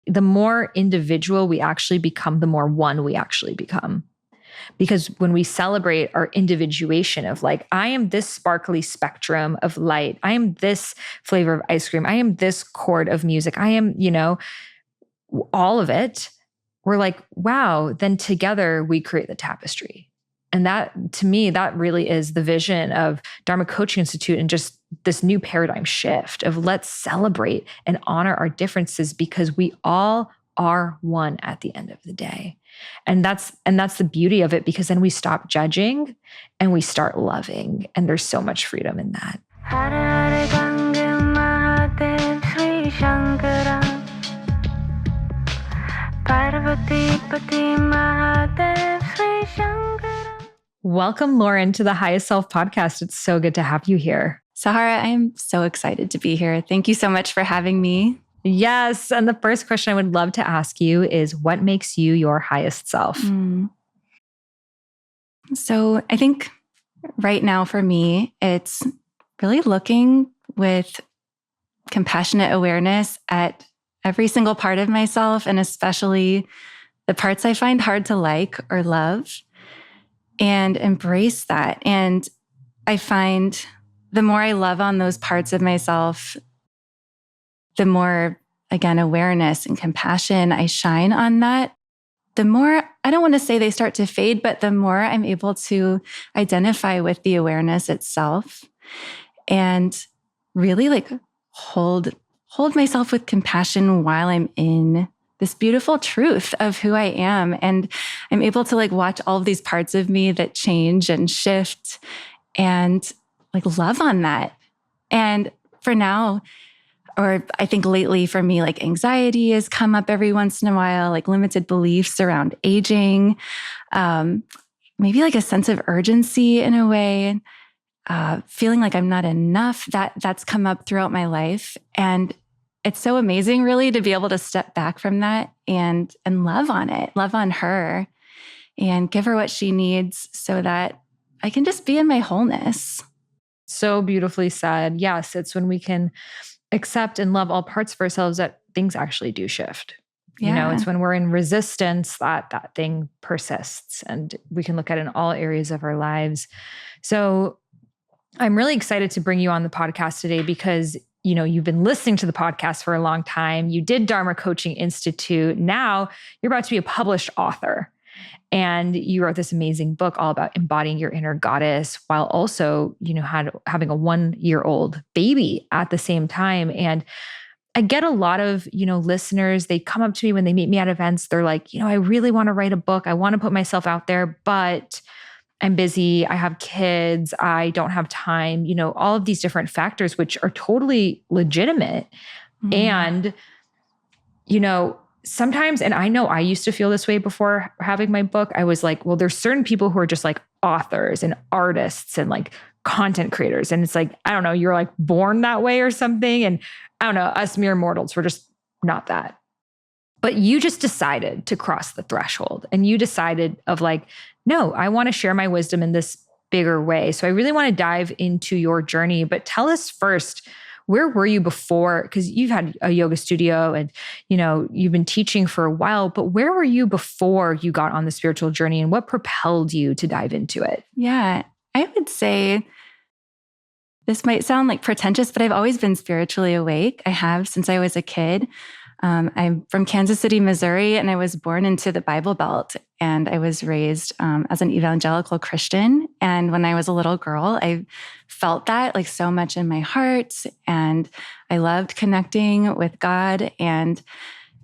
the more individual we actually become, the more one we actually become. Because when we celebrate our individuation of like, I am this sparkly spectrum of light, I am this flavor of ice cream, I am this chord of music, I am, all of it, we're like, wow, then together we create the tapestry. And that, to me, that really is the vision of Dharma Coaching Institute and just this new paradigm shift of let's celebrate and honor our differences because we all are one at the end of the day. And that's the beauty of it, because then we stop judging and we start loving. And there's so much freedom in that. Welcome, Lauren, to the Highest Self podcast. It's so good to have you here. Sahara, I am so excited to be here. Thank you so much for having me. Yes. And the first question I would love to ask you is, what makes you your highest self? So I think right now for me, it's really looking with compassionate awareness at every single part of myself, and especially the parts I find hard to like or love, and embrace that. And I find the more I love on those parts of myself, the more, again, awareness and compassion I shine on that, the more, I don't want to say they start to fade, but the more I'm able to identify with the awareness itself and really like hold myself with compassion while I'm in this beautiful truth of who I am. And I'm able to like watch all of these parts of me that change and shift and like love on that. And for now, or I think lately for me, like anxiety has come up every once in a while, like limited beliefs around aging, maybe like a sense of urgency in a way, feeling like I'm not enough. That's come up throughout my life. And it's so amazing really to be able to step back from that and love on it, love on her and give her what she needs so that I can just be in my wholeness. So beautifully said. Yes, it's when we can accept and love all parts of ourselves that things actually do shift. Yeah. It's when we're in resistance that thing persists, and we can look at it in all areas of our lives. So I'm really excited to bring you on the podcast today because, you've been listening to the podcast for a long time. You did Dharma Coaching Institute. Now you're about to be a published author. And you wrote this amazing book all about embodying your inner goddess while also, having a 1-year-old baby at the same time. And I get a lot of, listeners, they come up to me when they meet me at events. They're like, I really want to write a book. I want to put myself out there, but I'm busy. I have kids. I don't have time, all of these different factors, which are totally legitimate. And, sometimes, and I know I used to feel this way before having my book, I was like, well, there's certain people who are just like authors and artists and like content creators. And it's like, I don't know, you're like born that way or something. And I don't know, us mere mortals, we're just not that. But you just decided to cross the threshold, and you decided of like, no, I want to share my wisdom in this bigger way. So I really want to dive into your journey, but tell us first, where were you before? Because you've had a yoga studio and, you've been teaching for a while, but where were you before you got on the spiritual journey, and what propelled you to dive into it? Yeah, I would say this might sound like pretentious, but I've always been spiritually awake. I have since I was a kid. I'm from Kansas City, Missouri, and I was born into the Bible Belt, and I was raised as an evangelical Christian. And when I was a little girl, I felt that like so much in my heart, and I loved connecting with God. And,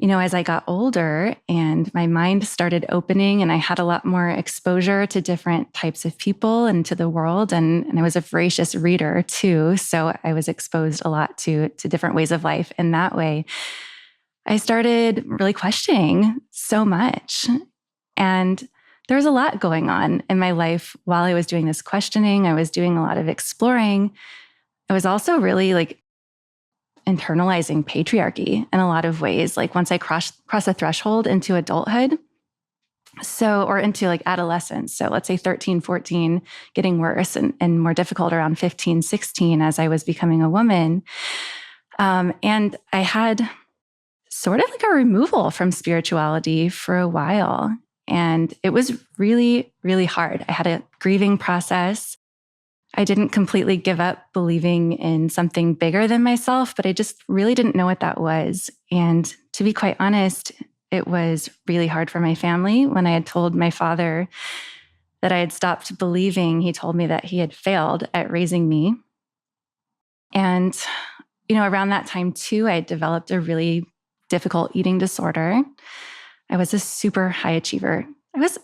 as I got older and my mind started opening and I had a lot more exposure to different types of people and to the world, and I was a voracious reader too. So I was exposed a lot to different ways of life in that way. I started really questioning so much. And there was a lot going on in my life while I was doing this questioning. I was doing a lot of exploring. I was also really like internalizing patriarchy in a lot of ways. Like once I cross a threshold into adulthood, or into like adolescence. So let's say 13, 14, getting worse and more difficult around 15, 16 as I was becoming a woman. And I had sort of like a removal from spirituality for a while. And it was really, really hard. I had a grieving process. I didn't completely give up believing in something bigger than myself, but I just really didn't know what that was. And to be quite honest, it was really hard for my family. When I had told my father that I had stopped believing, he told me that he had failed at raising me. And, around that time too, I had developed a really difficult eating disorder. I was a super high achiever. I was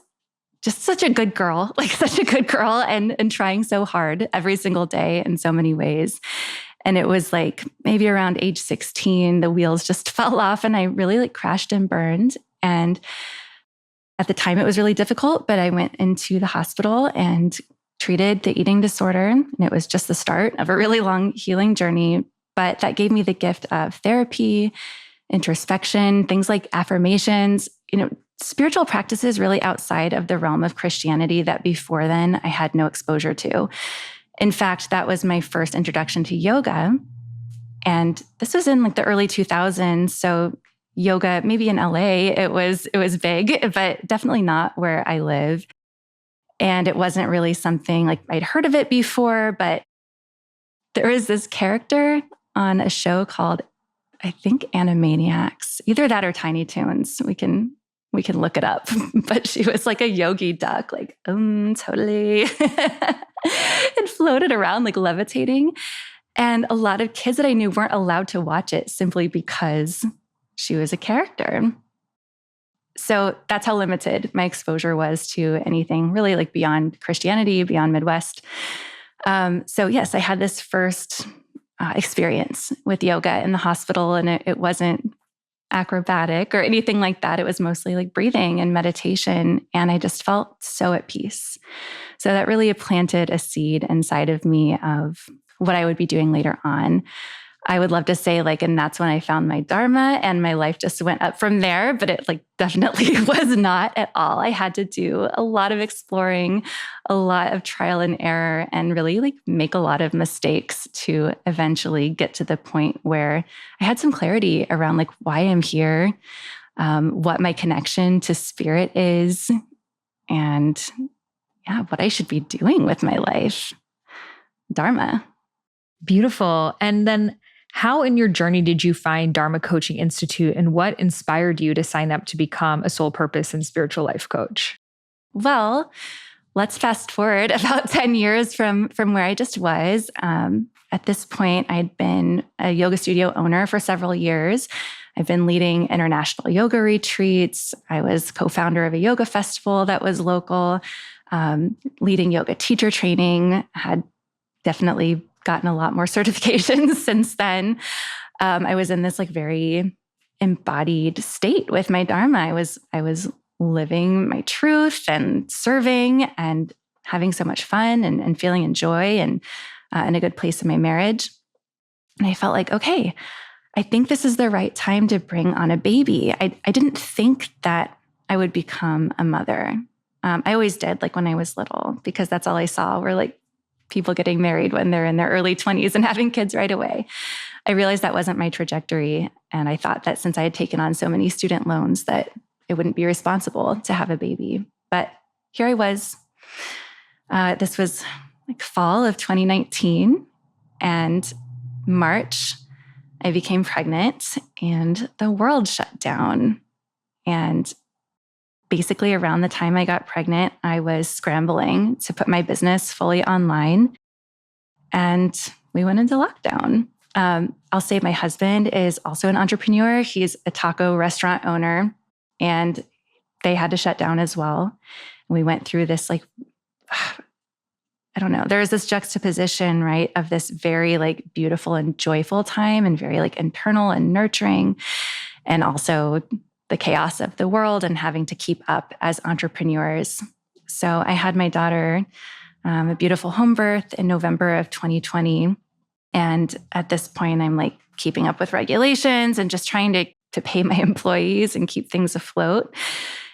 just such a good girl, and trying so hard every single day in so many ways. And it was like maybe around age 16, the wheels just fell off and I really crashed and burned. And at the time it was really difficult, but I went into the hospital and treated the eating disorder. And it was just the start of a really long healing journey. But that gave me the gift of therapy, introspection, things like affirmations, spiritual practices really outside of the realm of Christianity that before then I had no exposure to. In fact, that was my first introduction to yoga. And this was in the early 2000s. So yoga, maybe in LA, it was big, but definitely not where I live. And it wasn't really something I'd heard of it before, but there was this character on a show called, I think, Animaniacs, either that or Tiny Toons. We can look it up. But she was like a yogi duck, totally. And floated around levitating. And a lot of kids that I knew weren't allowed to watch it simply because she was a character. So that's how limited my exposure was to anything really beyond Christianity, beyond Midwest. So yes, I had this first experience with yoga in the hospital, and it wasn't acrobatic or anything like that. It was mostly breathing and meditation. And I just felt so at peace. So that really planted a seed inside of me of what I would be doing later on. I would love to say and that's when I found my Dharma and my life just went up from there, but it definitely was not at all. I had to do a lot of exploring, a lot of trial and error, and really make a lot of mistakes to eventually get to the point where I had some clarity around why I'm here, what my connection to spirit is, and what I should be doing with my life. Dharma. Beautiful. And then how in your journey did you find Dharma Coaching Institute, and what inspired you to sign up to become a soul purpose and spiritual life coach? Well, let's fast forward about 10 years from where I just was. At this point, I'd been a yoga studio owner for several years. I've been leading international yoga retreats. I was co-founder of a yoga festival that was local, leading yoga teacher training, had definitely gotten a lot more certifications since then. I was in this very embodied state with my Dharma. I was living my truth and serving and having so much fun and feeling joy and in a good place in my marriage. And I felt okay, I think this is the right time to bring on a baby. I didn't think that I would become a mother. I always did, when I was little, because that's all I saw were people getting married when they're in their early 20s and having kids right away. I realized that wasn't my trajectory. And I thought that since I had taken on so many student loans that it wouldn't be responsible to have a baby. But here I was. This was fall of 2019. And March, I became pregnant and the world shut down. And basically around the time I got pregnant, I was scrambling to put my business fully online, and we went into lockdown. I'll say my husband is also an entrepreneur. He's a taco restaurant owner, and they had to shut down as well. We went through this I don't know, there was this juxtaposition, right, of this very beautiful and joyful time and very internal and nurturing, and also the chaos of the world and having to keep up as entrepreneurs. So I had my daughter, a beautiful home birth in November of 2020. And at this point, I'm keeping up with regulations and just trying to pay my employees and keep things afloat.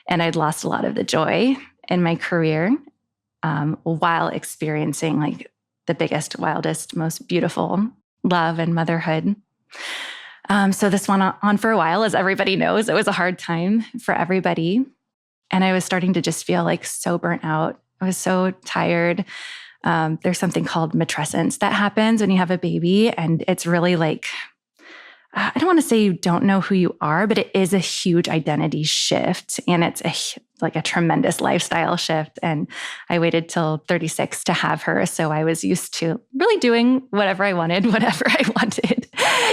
And I'd lost a lot of the joy in my career while experiencing the biggest, wildest, most beautiful love and motherhood. So this went on for a while, as everybody knows. It was a hard time for everybody. And I was starting to just feel like so burnt out. I was so tired. There's something called matrescence that happens when you have a baby. And it's really like, I don't want to say you don't know who you are, but it is a huge identity shift. And it's like a tremendous lifestyle shift. And I waited till 36 to have her. So I was used to really doing whatever I wanted, whatever I wanted.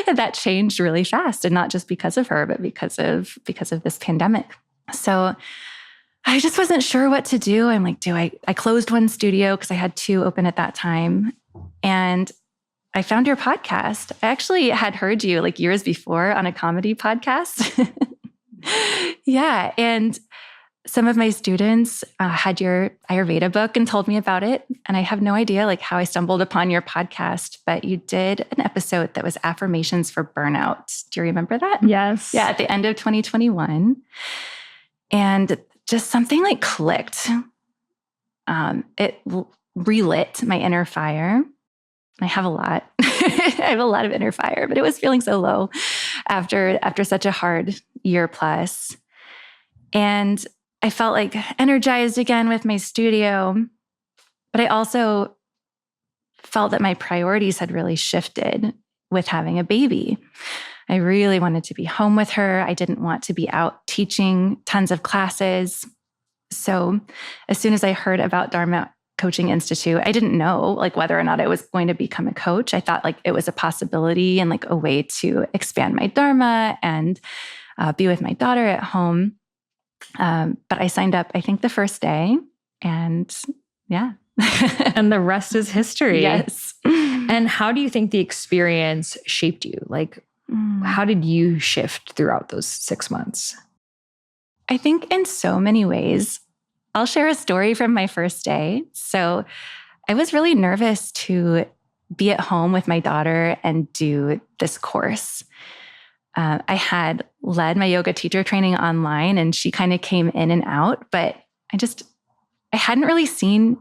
And that changed really fast. And not just because of her, but because of this pandemic. So I just wasn't sure what to do. I'm like, I closed one studio because I had 2 open at that time. And I found your podcast. I actually had heard you like years before on a comedy podcast. Yeah. And some of my students had your Ayurveda book and told me about it. And I have no idea like how I stumbled upon your podcast, but you did an episode that was affirmations for burnout. Do you remember that? Yes. Yeah. At the end of 2021. And just something like clicked. It relit my inner fire. I have a lot. I have a lot of inner fire, but it was feeling so low after such a hard year plus. And I felt like energized again with my studio, but I also felt that my priorities had really shifted with having a baby. I really wanted to be home with her. I didn't want to be out teaching tons of classes. So as soon as I heard about Dharma Coaching Institute, I didn't know like whether or not I was going to become a coach. I thought like it was a possibility and like a way to expand my Dharma and be with my daughter at home. But I signed up, I think the first day, and yeah. And the rest is history. Yes. And how do you think the experience shaped you? Like, how did you shift throughout those 6 months? I think in so many ways. I'll share a story from my first day. So I was really nervous to be at home with my daughter and do this course. I had led my yoga teacher training online and she kind of came in and out, but I hadn't really seen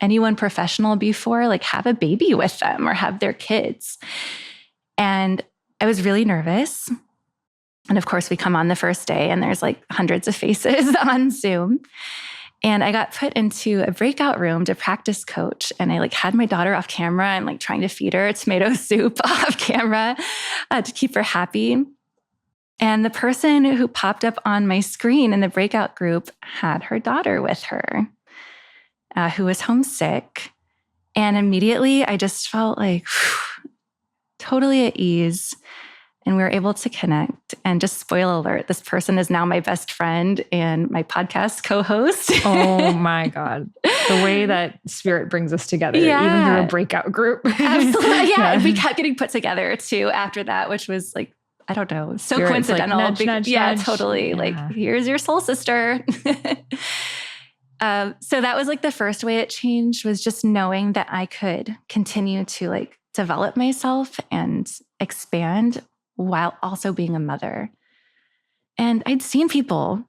anyone professional before, like have a baby with them or have their kids. And I was really nervous. And of course, we come on the first day and there's like hundreds of faces on Zoom. And I got put into a breakout room to practice coach. And I like had my daughter off camera and like trying to feed her tomato soup off camera to keep her happy. And the person who popped up on my screen in the breakout group had her daughter with her, who was homesick. And immediately I just felt like totally at ease. And we were able to connect. And just spoiler alert, this person is now my best friend and my podcast co-host. Oh my God. The way that spirit brings us together, even through a breakout group. Absolutely. Yeah. We kept getting put together too after that, which was like, I don't know, so Spirit's coincidental. Like, nudge. Totally. Yeah. Like, here's your soul sister. So that was like the first way it changed, was just knowing that I could continue to like develop myself and expand while also being a mother. And I'd seen people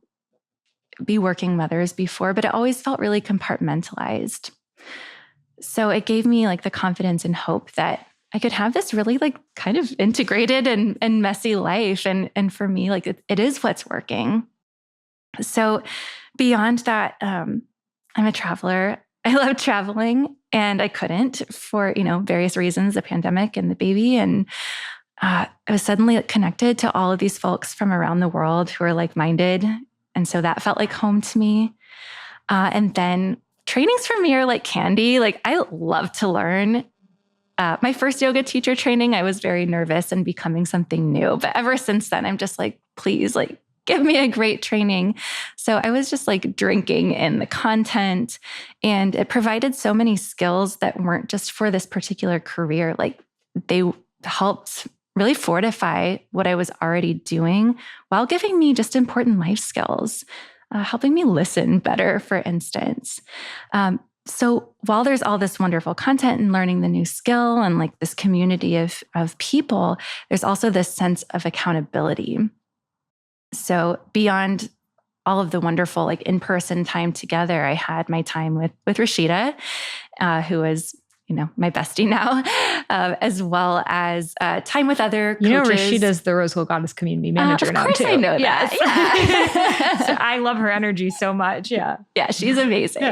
be working mothers before, but it always felt really compartmentalized. So it gave me like the confidence and hope that I could have this really like kind of integrated and messy life. And for me, like it is what's working. So beyond that, I'm a traveler. I love traveling and I couldn't for, various reasons, the pandemic and the baby. And I was suddenly connected to all of these folks from around the world who are like-minded. And so that felt like home to me. And then trainings for me are like candy. Like I love to learn. My first yoga teacher training, I was very nervous and becoming something new. But ever since then, I'm just like, please, like, give me a great training. So I was just like drinking in the content, and it provided so many skills that weren't just for this particular career. Like they helped really fortify what I was already doing while giving me just important life skills, helping me listen better, for instance. So while there's all this wonderful content and learning the new skill and like this community of people, there's also this sense of accountability. So beyond all of the wonderful like in-person time together, I had my time with Rashida, who was my bestie now, as well as time with other coaches. Rashida's the Rose Gold Goddess community manager now too. Of course I know that. Yeah. So I love her energy so much. Yeah. Yeah, she's amazing.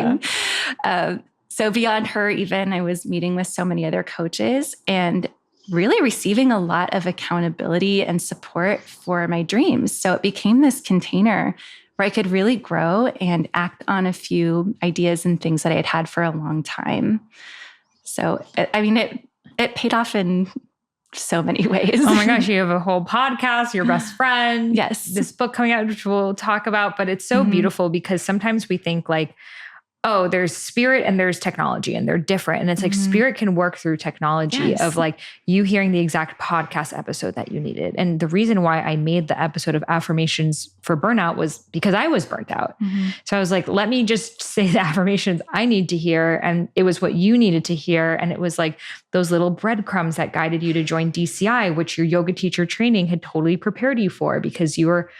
Yeah. So beyond her, even I was meeting with so many other coaches and really receiving a lot of accountability and support for my dreams. So it became this container where I could really grow and act on a few ideas and things that I had had for a long time. So, it paid off in so many ways. Oh my gosh, you have a whole podcast, your best friend. Yes. This book coming out, which we'll talk about, but it's so beautiful because sometimes we think like, oh, there's spirit and there's technology and they're different. And it's like spirit can work through technology of like you hearing the exact podcast episode that you needed. And the reason why I made the episode of affirmations for burnout was because I was burnt out. So I was like, let me just say the affirmations I need to hear. And it was what you needed to hear. And it was like those little breadcrumbs that guided you to join DCI, which your yoga teacher training had totally prepared you for because you were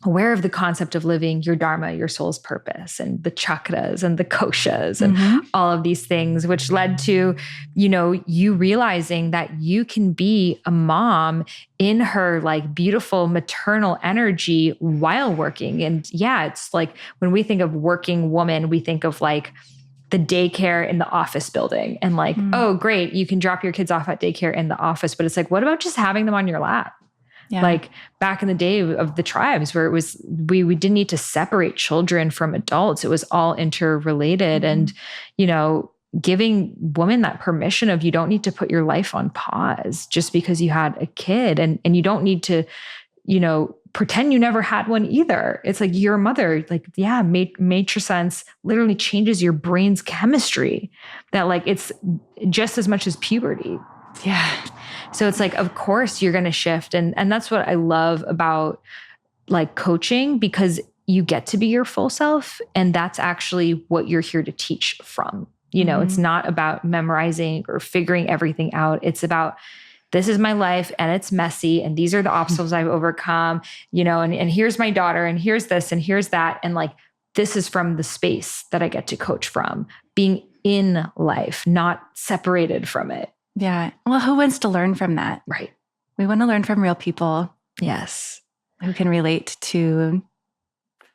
aware of the concept of living your dharma, your soul's purpose, and the chakras and the koshas and all of these things, which led to, you realizing that you can be a mom in her like beautiful maternal energy while working. And yeah, it's like when we think of working woman, we think of like the daycare in the office building and like, oh, great, you can drop your kids off at daycare in the office. But it's like, what about just having them on your lap? Yeah. Like back in the day of the tribes where it was, we didn't need to separate children from adults. It was all interrelated and, giving women that permission of you don't need to put your life on pause just because you had a kid and you don't need to, pretend you never had one either. It's like you're a mother, like, yeah, matrescence literally changes your brain's chemistry that like, it's just as much as puberty. Yeah. So it's like, of course you're going to shift. And that's what I love about like coaching because you get to be your full self. And that's actually what you're here to teach from. It's not about memorizing or figuring everything out. It's about, this is my life and it's messy. And these are the obstacles I've overcome, and here's my daughter and here's this and here's that. And like, this is from the space that I get to coach from, being in life, not separated from it. Yeah. Well, who wants to learn from that? Right. We want to learn from real people. Yes. Who can relate to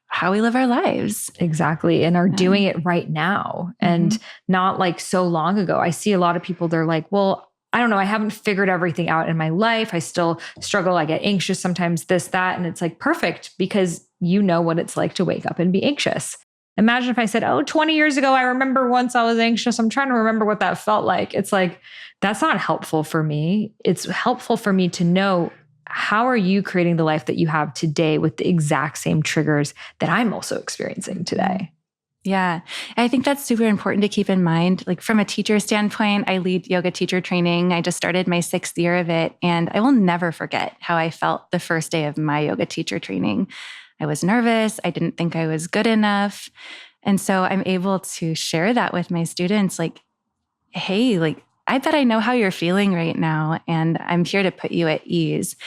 how we live our lives. Exactly. And are doing it right now and not like so long ago. I see a lot of people, they're like, well, I don't know. I haven't figured everything out in my life. I still struggle. I get anxious sometimes, this, that. And it's like perfect because you know what it's like to wake up and be anxious. Imagine if I said, 20 years ago, I remember once I was anxious. I'm trying to remember what that felt like. It's like, that's not helpful for me. It's helpful for me to know how are you creating the life that you have today with the exact same triggers that I'm also experiencing today. Yeah. I think that's super important to keep in mind. Like from a teacher standpoint, I lead yoga teacher training. I just started my 6th year of it. And I will never forget how I felt the first day of my yoga teacher training. I was nervous. I didn't think I was good enough. And so I'm able to share that with my students like, hey, like, I bet I know how you're feeling right now, and I'm here to put you at ease.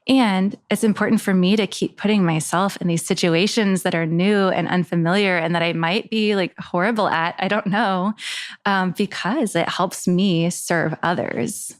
And it's important for me to keep putting myself in these situations that are new and unfamiliar and that I might be like horrible at, I don't know, because it helps me serve others.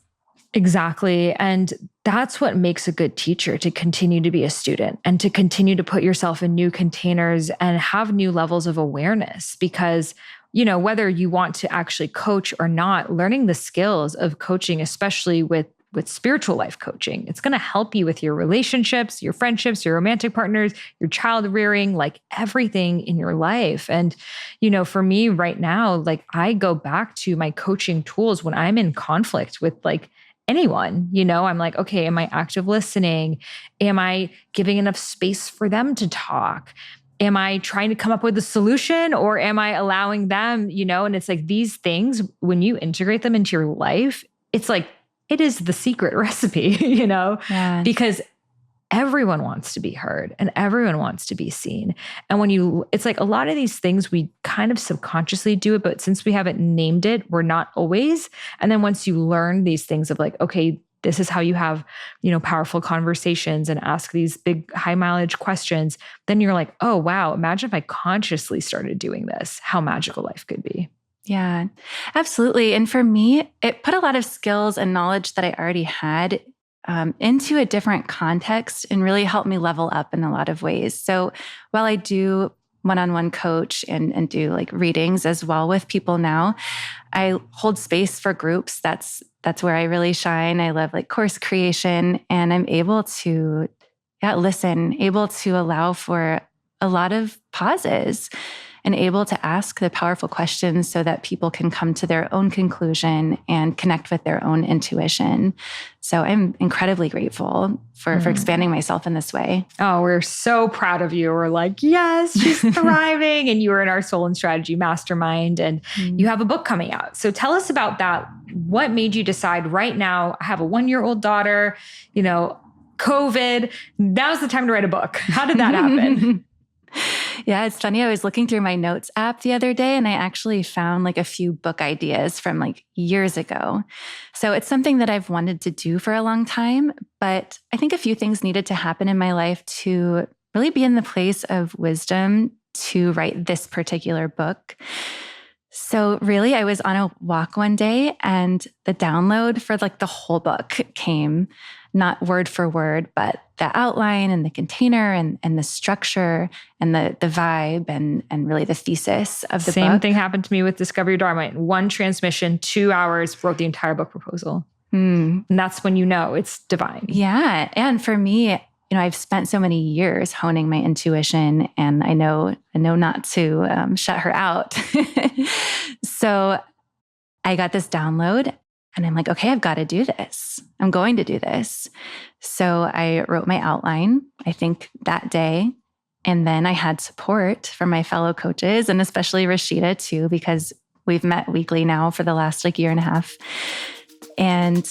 Exactly. And that's what makes a good teacher, to continue to be a student and to continue to put yourself in new containers and have new levels of awareness because whether you want to actually coach or not, learning the skills of coaching, especially with spiritual life coaching, it's going to help you with your relationships, your friendships, your romantic partners, your child rearing, like everything in your life. And, for me right now, like I go back to my coaching tools when I'm in conflict with like anyone, I'm like, okay, am I active listening? Am I giving enough space for them to talk? Am I trying to come up with a solution or am I allowing them, and it's like these things, when you integrate them into your life, it's like, it is the secret recipe, Yeah. Because everyone wants to be heard and everyone wants to be seen. And it's like a lot of these things, we kind of subconsciously do it, but since we haven't named it, we're not always. And then once you learn these things of like, okay, this is how you have, powerful conversations and ask these big high mileage questions. Then you're like, oh, wow, imagine if I consciously started doing this, how magical life could be. Yeah, absolutely. And for me, it put a lot of skills and knowledge that I already had into a different context and really helped me level up in a lot of ways. So while I do one-on-one coach and do like readings as well with people now, I hold space for groups. That's where I really shine. I love like course creation, and I'm able to listen, able to allow for a lot of pauses and able to ask the powerful questions so that people can come to their own conclusion and connect with their own intuition. So I'm incredibly grateful for expanding myself in this way. Oh, we're so proud of you. We're like, yes, she's thriving. And you were in our Soul and Strategy Mastermind, and you have a book coming out. So tell us about that. What made you decide right now, I have a 1-year-old daughter, COVID, now's the time to write a book. How did that happen? Yeah, it's funny. I was looking through my notes app the other day, and I actually found like a few book ideas from like years ago. So it's something that I've wanted to do for a long time, but I think a few things needed to happen in my life to really be in the place of wisdom to write this particular book. So really, I was on a walk one day, and the download for like the whole book came, not word for word, but the outline and the container and the structure and the vibe and really the thesis of the book. Same thing happened to me with Discover Your Dharma. In one transmission, 2 hours, wrote the entire book proposal. And that's when you know it's divine. Yeah. And for me, I've spent so many years honing my intuition, and I know not to shut her out. So I got this download, and I'm like, okay, I've got to do this. I'm going to do this. So I wrote my outline, I think that day. And then I had support from my fellow coaches, and especially Rashida too, because we've met weekly now for the last year and a half. And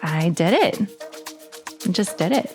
I did it. Just did it.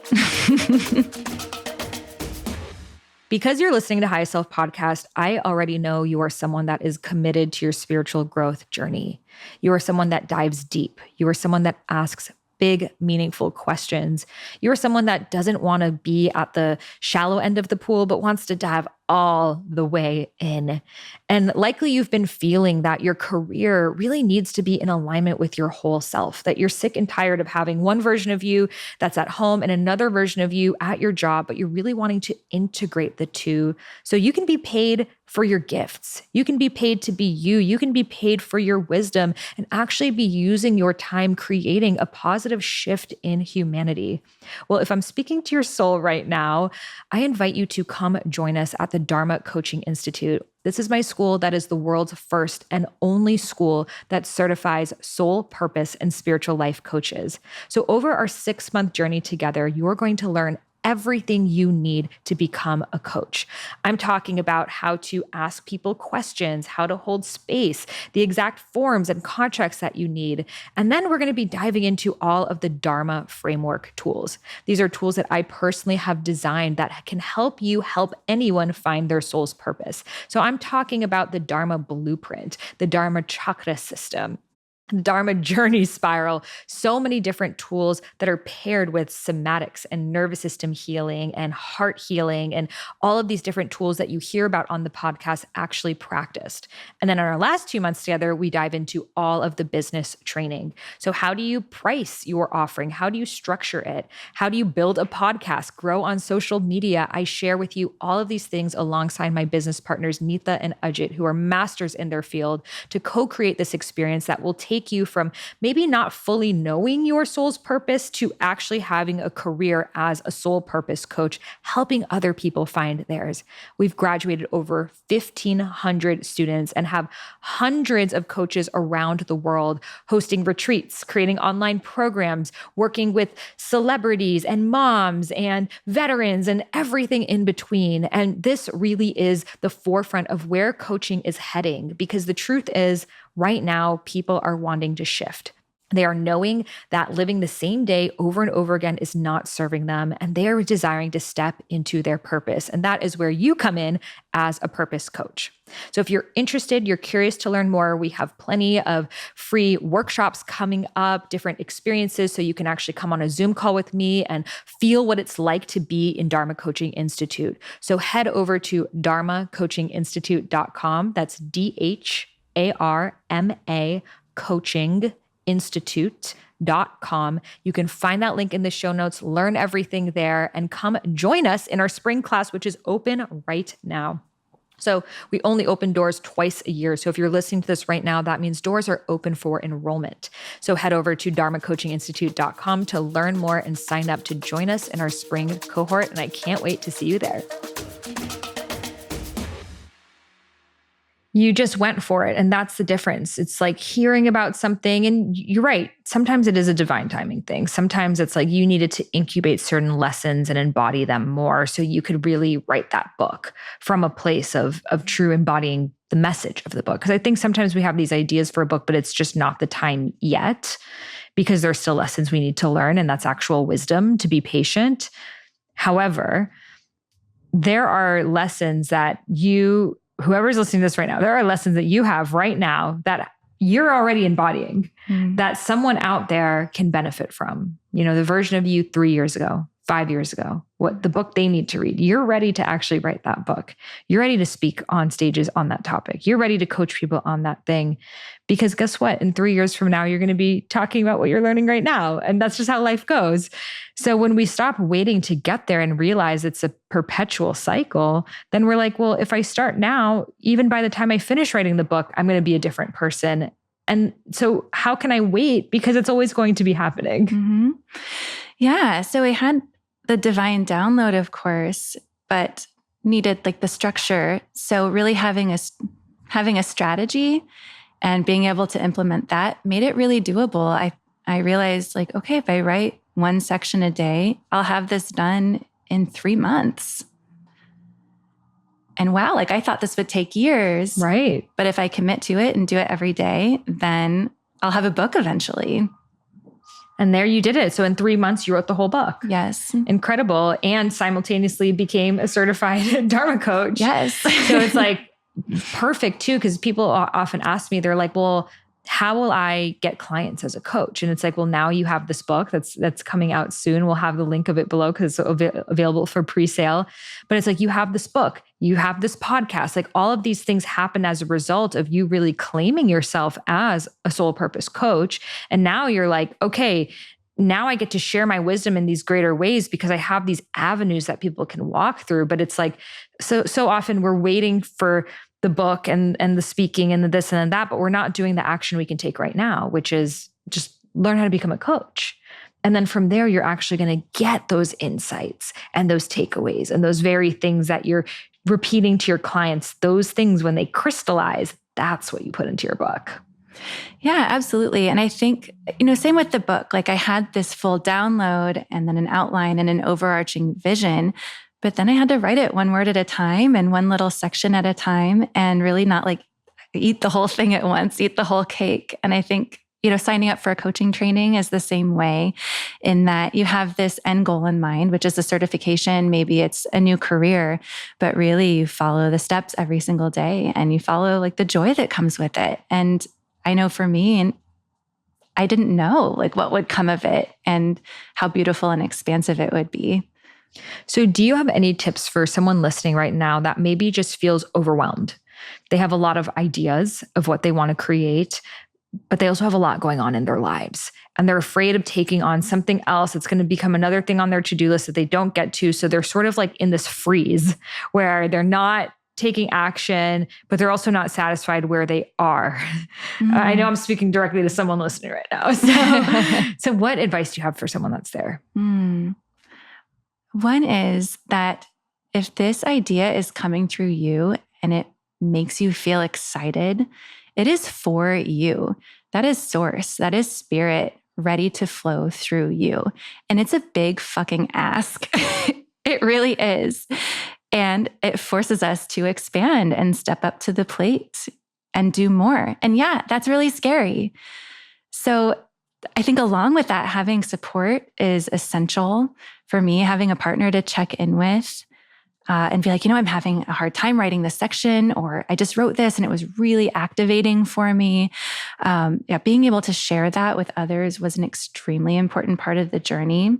Because you're listening to High Self Podcast, I already know you are someone that is committed to your spiritual growth journey. You are someone that dives deep. You are someone that asks big, meaningful questions. You are someone that doesn't want to be at the shallow end of the pool, but wants to dive all the way in. And likely you've been feeling that your career really needs to be in alignment with your whole self, that you're sick and tired of having one version of you that's at home and another version of you at your job, but you're really wanting to integrate the two so you can be paid for your gifts. You can be paid to be you. You can be paid for your wisdom and actually be using your time creating a positive shift in humanity. Well, if I'm speaking to your soul right now, I invite you to come join us at the Dharma Coaching Institute. This is my school that is the world's first and only school that certifies soul, purpose, and spiritual life coaches. So over our 6-month journey together, you're going to learn everything you need to become a coach. I'm talking about how to ask people questions, how to hold space, the exact forms and contracts that you need. And then we're going to be diving into all of the Dharma framework tools. These are tools that I personally have designed that can help you help anyone find their soul's purpose. So I'm talking about the Dharma blueprint, the Dharma chakra system, Dharma journey spiral, so many different tools that are paired with somatics and nervous system healing and heart healing and all of these different tools that you hear about on the podcast actually practiced. And then in our last 2 months together, we dive into all of the business training. So how do you price your offering? How do you structure it? How do you build a podcast, grow on social media? I share with you all of these things alongside my business partners, Neetha and Ajit, who are masters in their field, to co-create this experience that will take you from maybe not fully knowing your soul's purpose to actually having a career as a soul purpose coach, helping other people find theirs. We've graduated over 1,500 students and have hundreds of coaches around the world hosting retreats, creating online programs, working with celebrities and moms and veterans and everything in between. And this really is the forefront of where coaching is heading, because the truth is, right now, people are wanting to shift. They are knowing that living the same day over and over again is not serving them, and they are desiring to step into their purpose. And that is where you come in as a purpose coach. So if you're interested, you're curious to learn more, we have plenty of free workshops coming up, different experiences, so you can actually come on a Zoom call with me and feel what it's like to be in Dharma Coaching Institute. So head over to dharmacoachinginstitute.com. That's Dharma Coaching Institute.com. You can find that link in the show notes, learn everything there, and come join us in our spring class, which is open right now. So we only open doors twice a year. So if you're listening to this right now, that means doors are open for enrollment. So head over to dharmacoachinginstitute.com to learn more and sign up to join us in our spring cohort. And I can't wait to see you there. You just went for it. And that's the difference. It's like hearing about something, and you're right. Sometimes it is a divine timing thing. Sometimes it's like you needed to incubate certain lessons and embody them more so you could really write that book from a place of true embodying the message of the book. Because I think sometimes we have these ideas for a book, but it's just not the time yet because there's still lessons we need to learn, and that's actual wisdom to be patient. However, there are lessons that whoever's listening to this right now, there are lessons that you have right now that you're already embodying, that someone out there can benefit from. You know, the version of you 3 years ago, 5 years ago, what the book they need to read. You're ready to actually write that book. You're ready to speak on stages on that topic. You're ready to coach people on that thing. Because guess what? In 3 years from now, you're going to be talking about what you're learning right now. And that's just how life goes. So when we stop waiting to get there and realize it's a perpetual cycle, then we're like, well, if I start now, even by the time I finish writing the book, I'm going to be a different person. And so how can I wait? Because it's always going to be happening. Mm-hmm. Yeah. So I had the divine download, of course, but needed like the structure. So really having a strategy and being able to implement that made it really doable. I realized like, okay, if I write one section a day, I'll have this done in 3 months. And wow, like I thought this would take years. Right. But if I commit to it and do it every day, then I'll have a book eventually. And there you did it. So in 3 months, you wrote the whole book. Yes. Incredible. And simultaneously became a certified Dharma coach. Yes. So it's like perfect too, because people often ask me, they're like, well, how will I get clients as a coach? And it's like, well, now you have this book that's coming out soon. We'll have the link of it below because it's available for pre-sale. But it's like, you have this book, you have this podcast, like all of these things happen as a result of you really claiming yourself as a soul purpose coach. And now you're like, okay, now I get to share my wisdom in these greater ways because I have these avenues that people can walk through. But it's like, so often we're waiting for the book and the speaking and the this and that, but we're not doing the action we can take right now, which is just learn how to become a coach. And then from there, you're actually going to get those insights and those takeaways and those very things that you're repeating to your clients. Those things, when they crystallize, that's what you put into your book. Yeah, absolutely. And I think, same with the book, like I had this full download and then an outline and an overarching vision. But then I had to write it one word at a time and one little section at a time and really not like eat the whole thing at once, eat the whole cake. And I think, signing up for a coaching training is the same way in that you have this end goal in mind, which is a certification. Maybe it's a new career, but really you follow the steps every single day and you follow like the joy that comes with it. And I know for me, I didn't know like what would come of it and how beautiful and expansive it would be. So do you have any tips for someone listening right now that maybe just feels overwhelmed? They have a lot of ideas of what they want to create, but they also have a lot going on in their lives. And they're afraid of taking on something else. It's going to become another thing on their to-do list that they don't get to. So they're sort of like in this freeze where they're not taking action, but they're also not satisfied where they are. Mm-hmm. I know I'm speaking directly to someone listening right now. So what advice do you have for someone that's there? One is that if this idea is coming through you and it makes you feel excited, it is for you. That is source. That is spirit ready to flow through you. And it's a big fucking ask. It really is. And it forces us to expand and step up to the plate and do more. And yeah, that's really scary. So I think along with that, having support is essential for me, having a partner to check in with and be like, I'm having a hard time writing this section, or I just wrote this and it was really activating for me. Being able to share that with others was an extremely important part of the journey.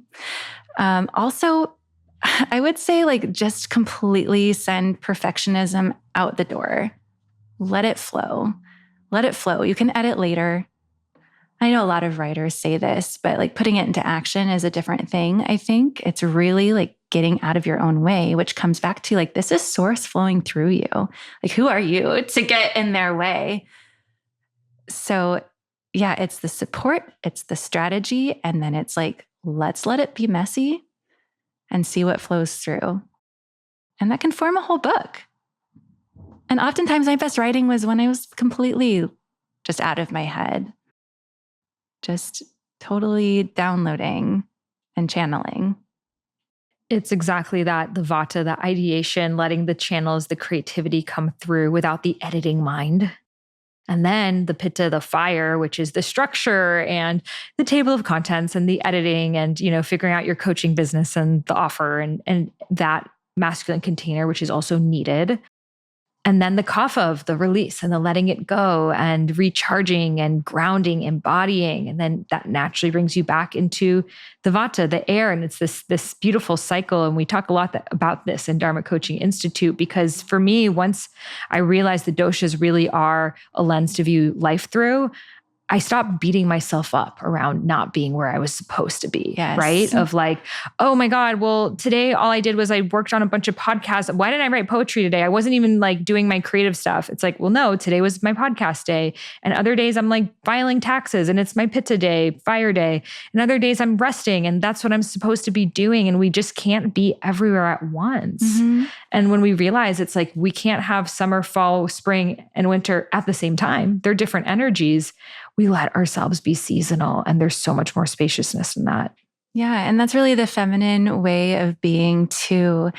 Also, I would say like just completely send perfectionism out the door. Let it flow. let it flow. You can edit later. I know a lot of writers say this, but like putting it into action is a different thing. I think it's really like getting out of your own way, which comes back to like, this is source flowing through you. Like, who are you to get in their way? So yeah, it's the support, it's the strategy. And then it's like, let's let it be messy and see what flows through. And that can form a whole book. And oftentimes my best writing was when I was completely just out of my head, just totally downloading and channeling. It's exactly that, the vata, the ideation, letting the channels, the creativity come through without the editing mind. And then the pitta, the fire, which is the structure and the table of contents and the editing and, figuring out your coaching business and the offer and that masculine container, which is also needed. And then the kapha of the release and the letting it go and recharging and grounding, embodying. And then that naturally brings you back into the vata, the air. And it's this beautiful cycle. And we talk a lot about this in Dharma Coaching Institute, because for me, once I realized the doshas really are a lens to view life through, I stopped beating myself up around not being where I was supposed to be, yes. Right? Of like, oh my God, well, today all I did was I worked on a bunch of podcasts. Why didn't I write poetry today? I wasn't even like doing my creative stuff. It's like, well, no, today was my podcast day. And other days I'm like filing taxes and it's my pitta day, fire day. And other days I'm resting and that's what I'm supposed to be doing. And we just can't be everywhere at once. Mm-hmm. And when we realize it's like, we can't have summer, fall, spring, and winter at the same time, they're different energies. We let ourselves be seasonal, and there's so much more spaciousness in that. Yeah. And that's really the feminine way of being too.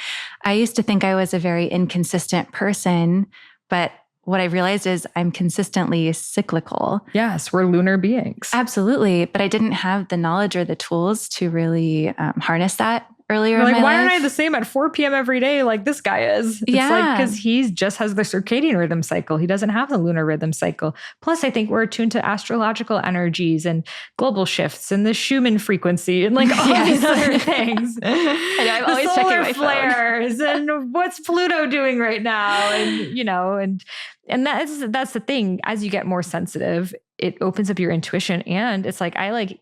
I used to think I was a very inconsistent person, but what I realized is I'm consistently cyclical. Yes, we're lunar beings. Absolutely. But I didn't have the knowledge or the tools to really harness that earlier in my life. Why aren't I the same at 4 p.m. every day like this guy is? It's like, because he just has the circadian rhythm cycle. He doesn't have the lunar rhythm cycle. Plus, I think we're attuned to astrological energies and global shifts and the Schumann frequency and like all these other things. I know, I'm always checking my flares and what's Pluto doing right now? And that's the thing. As you get more sensitive, it opens up your intuition. And it's like, I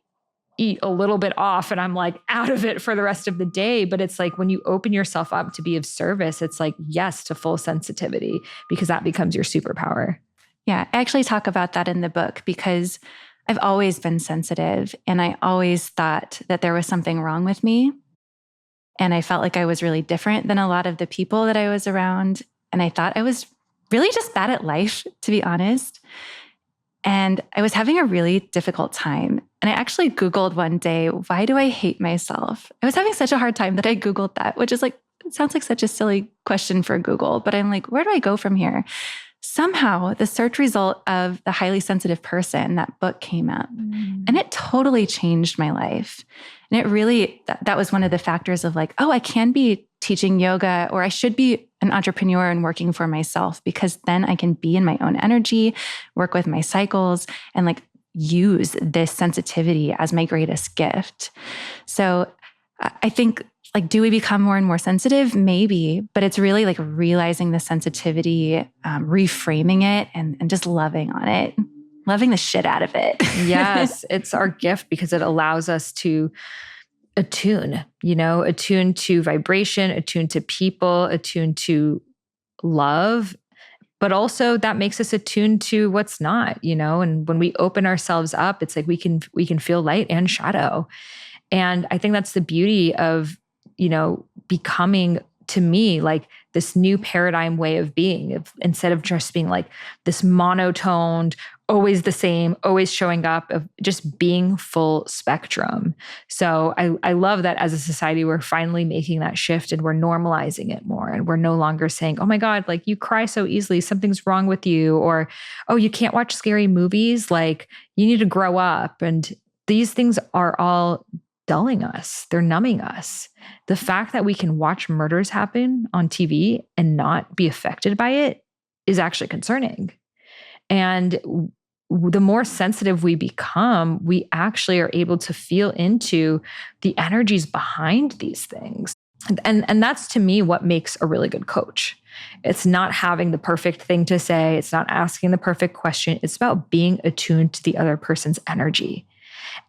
eat a little bit off and I'm like out of it for the rest of the day. But it's like when you open yourself up to be of service, it's like yes to full sensitivity, because that becomes your superpower. Yeah, I actually talk about that in the book because I've always been sensitive and I always thought that there was something wrong with me. And I felt like I was really different than a lot of the people that I was around. And I thought I was really just bad at life, to be honest. And I was having a really difficult time. And I actually Googled one day, why do I hate myself? I was having such a hard time that I Googled that, which is like, it sounds like such a silly question for Google, but I'm like, where do I go from here? Somehow the search result of The Highly Sensitive Person, that book came up and it totally changed my life. And it really, that was one of the factors of like, oh, I can be teaching yoga, or I should be an entrepreneur and working for myself, because then I can be in my own energy, work with my cycles, and like use this sensitivity as my greatest gift. So I think like, do we become more and more sensitive? Maybe, but it's really like realizing the sensitivity, reframing it and just loving on it, loving the shit out of it. Yes, it's our gift because it allows us to attune to vibration, attune to people, attune to love, but also that makes us attuned to what's not, and when we open ourselves up, it's like we can feel light and shadow. And I think that's the beauty of, becoming, to me, like this new paradigm way of being, instead of just being like this monotoned, always the same, always showing up, of just being full spectrum. So I love that as a society, we're finally making that shift and we're normalizing it more. And we're no longer saying, oh my God, like you cry so easily, something's wrong with you. Or, oh, you can't watch scary movies. Like you need to grow up. And these things are all dulling us. They're numbing us. The fact that we can watch murders happen on TV and not be affected by it is actually concerning. And the more sensitive we become, we actually are able to feel into the energies behind these things. And that's to me what makes a really good coach. It's not having the perfect thing to say. It's not asking the perfect question. It's about being attuned to the other person's energy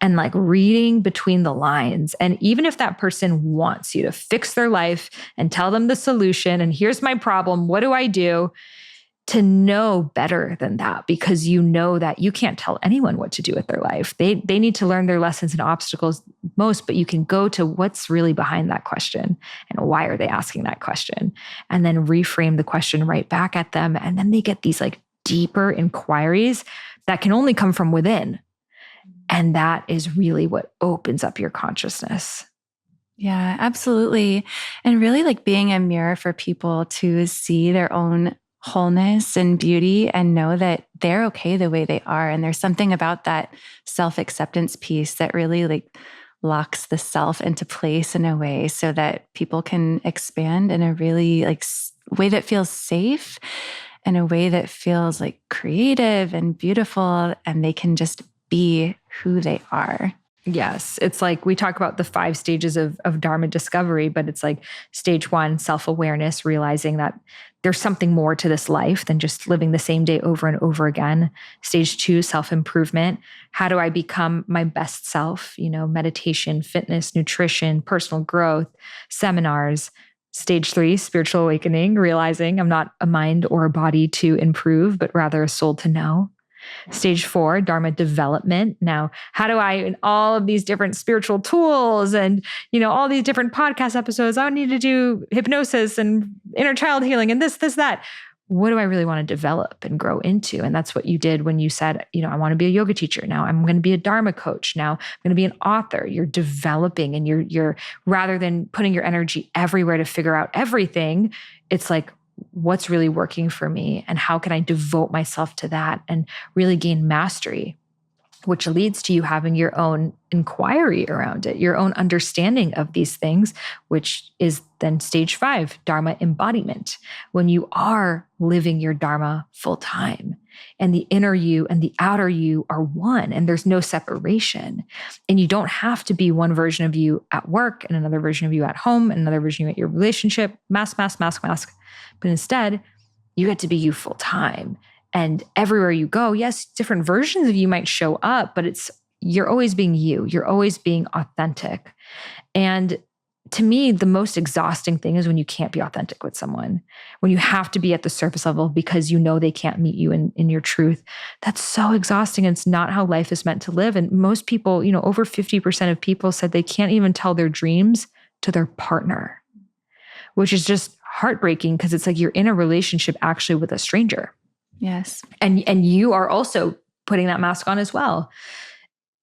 and like reading between the lines. And even if that person wants you to fix their life and tell them the solution, and here's my problem, what do I do? To know better than that, because you know that you can't tell anyone what to do with their life. They need to learn their lessons and obstacles most, but you can go to what's really behind that question and why are they asking that question, and then reframe the question right back at them. And then they get these like deeper inquiries that can only come from within. And that is really what opens up your consciousness. Yeah, absolutely. And really like being a mirror for people to see their own wholeness and beauty and know that they're okay the way they are. And there's something about that self-acceptance piece that really like locks the self into place in a way so that people can expand in a really like way that feels safe, in a way that feels like creative and beautiful, and they can just be who they are. Yes. It's like we talk about the 5 stages of Dharma discovery, but it's like stage 1, self-awareness, realizing that there's something more to this life than just living the same day over and over again. Stage 2, self-improvement. How do I become my best self? Meditation, fitness, nutrition, personal growth, seminars. Stage 3, spiritual awakening, realizing I'm not a mind or a body to improve, but rather a soul to know. Stage 4, Dharma development. Now, how do I, in all of these different spiritual tools and, all these different podcast episodes, I need to do hypnosis and inner child healing and this, that. What do I really want to develop and grow into? And that's what you did when you said, I want to be a yoga teacher. Now I'm going to be a Dharma coach. Now I'm going to be an author. You're developing, and you're rather than putting your energy everywhere to figure out everything, it's like, what's really working for me and how can I devote myself to that and really gain mastery, which leads to you having your own inquiry around it, your own understanding of these things, which is then stage 5, Dharma embodiment, when you are living your Dharma full time and the inner you and the outer you are one and there's no separation. And you don't have to be one version of you at work and another version of you at home and another version of you at your relationship, mask. But instead, you get to be you full time. And everywhere you go, yes, different versions of you might show up, but you're always being you. You're always being authentic. And to me, the most exhausting thing is when you can't be authentic with someone, when you have to be at the surface level because they can't meet you in your truth. That's so exhausting. And it's not how life is meant to live. And most people, over 50% of people said they can't even tell their dreams to their partner, which is just heartbreaking because it's like you're in a relationship actually with a stranger. Yes. And you are also putting that mask on as well.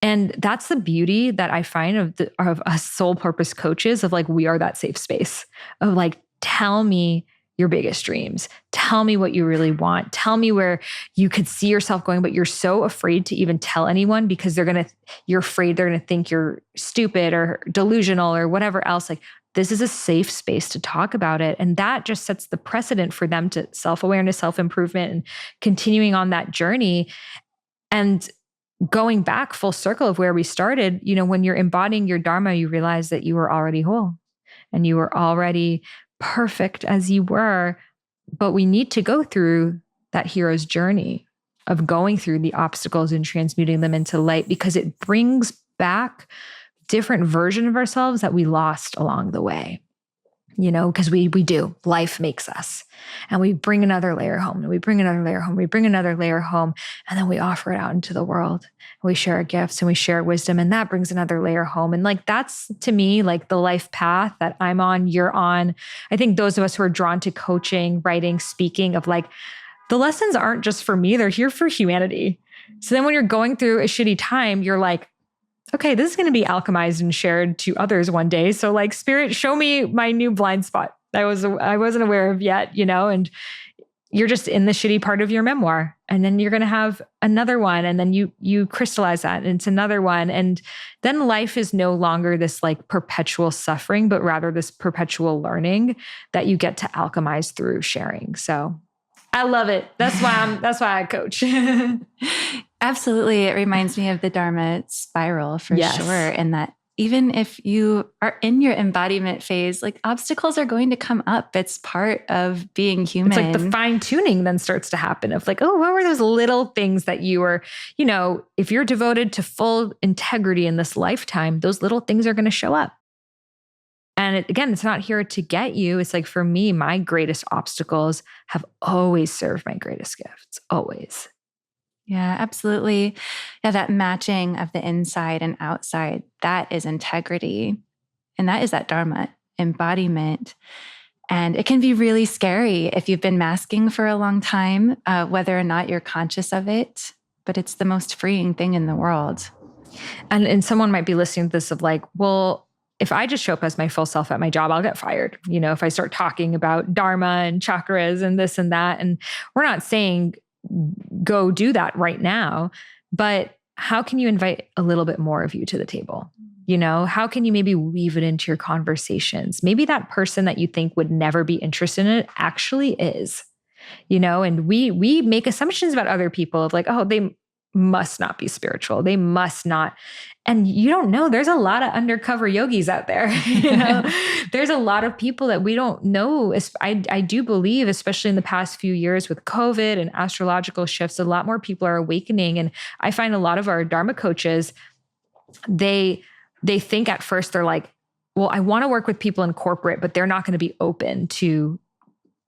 And that's the beauty that I find of us soul purpose coaches, of like, we are that safe space of like, tell me your biggest dreams. Tell me what you really want. Tell me where you could see yourself going, but you're so afraid to even tell anyone because you're afraid they're going to think you're stupid or delusional or whatever else. Like, this is a safe space to talk about it. And that just sets the precedent for them to self-awareness, self-improvement, and continuing on that journey. And going back full circle of where we started, when you're embodying your Dharma, you realize that you were already whole and you were already perfect as you were. But we need to go through that hero's journey of going through the obstacles and transmuting them into light, because it brings back different version of ourselves that we lost along the way, because we do. Life makes us. And we bring another layer home, and we bring another layer home, we bring another layer home, and then we offer it out into the world. We share our gifts and we share wisdom, and that brings another layer home. And like, that's to me, like the life path that I'm on, you're on. I think those of us who are drawn to coaching, writing, speaking, of like, the lessons aren't just for me, they're here for humanity. So then when you're going through a shitty time, you're like, okay, this is going to be alchemized and shared to others one day. So like, Spirit, show me my new blind spot I wasn't aware of yet, and you're just in the shitty part of your memoir. And then you're going to have another one. And then you crystallize that and it's another one. And then life is no longer this like perpetual suffering, but rather this perpetual learning that you get to alchemize through sharing. So I love it. That's why I coach. Absolutely. It reminds me of the Dharma spiral for sure. And that even if you are in your embodiment phase, like obstacles are going to come up. It's part of being human. It's like the fine tuning then starts to happen of like, oh, what were those little things that you were, if you're devoted to full integrity in this lifetime, those little things are going to show up. And again, it's not here to get you. It's like, for me, my greatest obstacles have always served my greatest gifts, always. Yeah, absolutely. Yeah, that matching of the inside and outside, that is integrity. And that is that Dharma embodiment. And it can be really scary if you've been masking for a long time, whether or not you're conscious of it, but it's the most freeing thing in the world. And someone might be listening to this of like, well, if I just show up as my full self at my job, I'll get fired. If I start talking about Dharma and chakras and this and that, and we're not saying go do that right now, but how can you invite a little bit more of you to the table? How can you maybe weave it into your conversations? Maybe that person that you think would never be interested in it actually is, and we make assumptions about other people of like, oh, they must not be spiritual. They must not. And you don't know, there's a lot of undercover yogis out there. There's a lot of people that we don't know. I do believe, especially in the past few years with COVID and astrological shifts, a lot more people are awakening. And I find a lot of our Dharma coaches, they think at first they're like, well, I want to work with people in corporate, but they're not going to be open to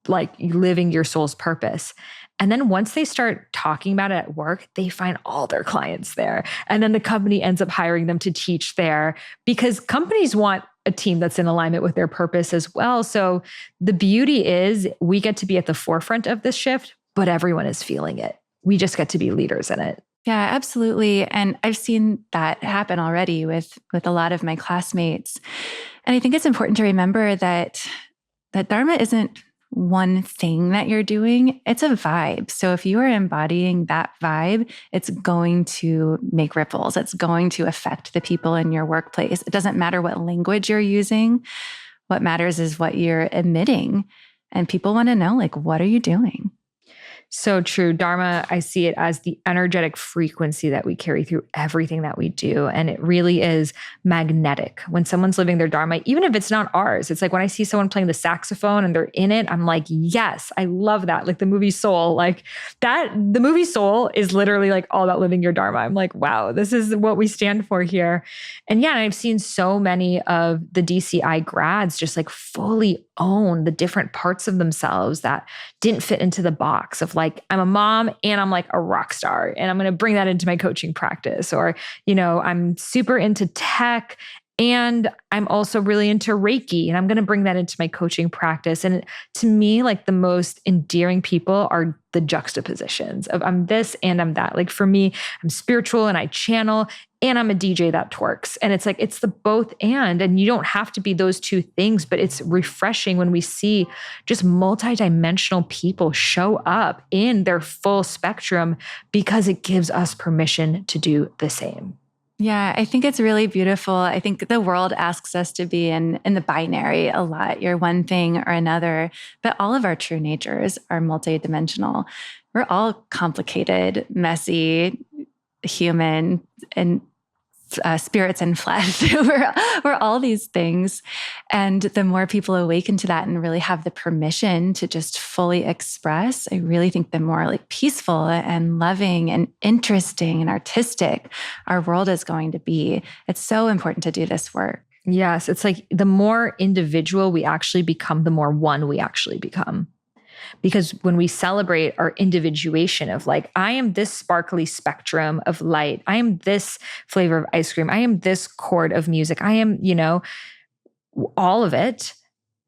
like living your soul's purpose. And then once they start talking about it at work, they find all their clients there. And then the company ends up hiring them to teach there because companies want a team that's in alignment with their purpose as well. So the beauty is we get to be at the forefront of this shift, but everyone is feeling it. We just get to be leaders in it. Yeah, absolutely. And I've seen that happen already with a lot of my classmates. And I think it's important to remember that Dharma isn't one thing that you're doing, it's a vibe. So if you are embodying that vibe, it's going to make ripples. It's going to affect the people in your workplace. It doesn't matter what language you're using. What matters is what you're emitting. And people want to know, like, what are you doing? So true. Dharma, I see it as the energetic frequency that we carry through everything that we do. And it really is magnetic. When someone's living their Dharma, even if it's not ours, it's like when I see someone playing the saxophone and they're in it, I'm like, yes, I love that. Like the movie Soul, like that, the movie Soul is literally like all about living your Dharma. I'm like, wow, this is what we stand for here. And yeah, I've seen so many of the DCI grads just like fully own the different parts of themselves that didn't fit into the box of like, I'm a mom and I'm like a rock star and I'm going to bring that into my coaching practice. Or, I'm super into tech and I'm also really into Reiki and I'm going to bring that into my coaching practice. And to me, like the most endearing people are the juxtapositions of I'm this and I'm that. Like for me, I'm spiritual and I channel and I'm a DJ that twerks. And it's like, it's the both and you don't have to be those two things, but it's refreshing when we see just multidimensional people show up in their full spectrum because it gives us permission to do the same. Yeah, I think it's really beautiful. I think the world asks us to be in the binary a lot. You're one thing or another, but all of our true natures are multidimensional. We're all complicated, messy, human, and spirits and flesh. we're all these things. And the more people awaken to that and really have the permission to just fully express, I really think the more like peaceful and loving and interesting and artistic our world is going to be. It's so important to do this work. Yes. It's like the more individual we actually become, the more one we actually become. Because when we celebrate our individuation of like, I am this sparkly spectrum of light, I am this flavor of ice cream, I am this chord of music, I am, all of it,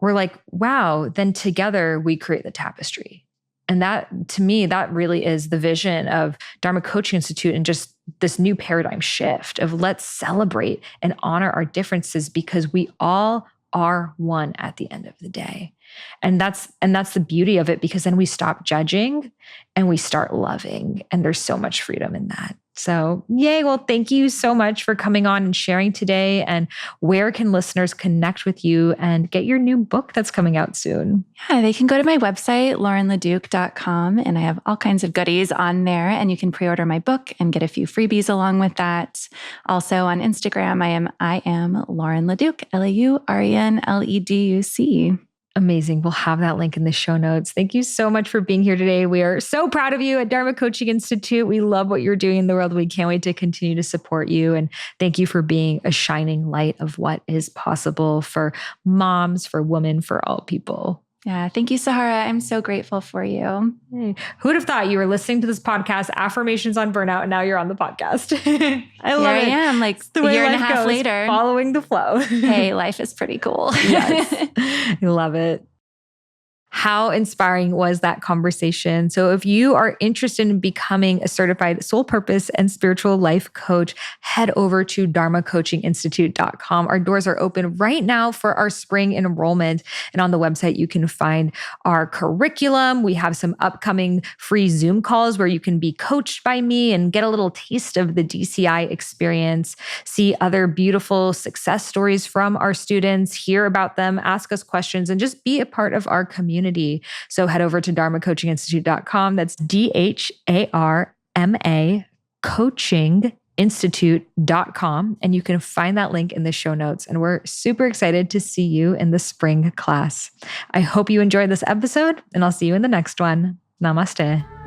we're like, wow, then together we create the tapestry. And that, to me, that really is the vision of Dharma Coaching Institute and just this new paradigm shift of let's celebrate and honor our differences because we all are one at the end of the day. And that's the beauty of it, because then we stop judging and we start loving. And there's so much freedom in that. So, yay. Well, thank you so much for coming on and sharing today. And where can listeners connect with you and get your new book that's coming out soon? Yeah, they can go to my website, laurenleduc.com, and I have all kinds of goodies on there. And you can pre-order my book and get a few freebies along with that. Also on Instagram, I am Lauren Leduc, LAURENLEDUC. Amazing. We'll have that link in the show notes. Thank you so much for being here today. We are so proud of you at Dharma Coaching Institute. We love what you're doing in the world. We can't wait to continue to support you. And thank you for being a shining light of what is possible for moms, for women, for all people. Yeah. Thank you, Sahara. I'm so grateful for you. Hey, who'd have thought you were listening to this podcast, Affirmations on Burnout, and now you're on the podcast? I love it. Here I am, like a year and a half later. Following the flow. Hey, life is pretty cool. Yes. I love it. How inspiring was that conversation? So if you are interested in becoming a certified soul purpose and spiritual life coach, head over to dharmacoachinginstitute.com. Our doors are open right now for our spring enrollment. And on the website, you can find our curriculum. We have some upcoming free Zoom calls where you can be coached by me and get a little taste of the DCI experience, see other beautiful success stories from our students, hear about them, ask us questions, and just be a part of our community. So head over to dharmacoachinginstitute.com. That's DHARMA coachinginstitute.com. And you can find that link in the show notes. And we're super excited to see you in the spring class. I hope you enjoyed this episode, and I'll see you in the next one. Namaste.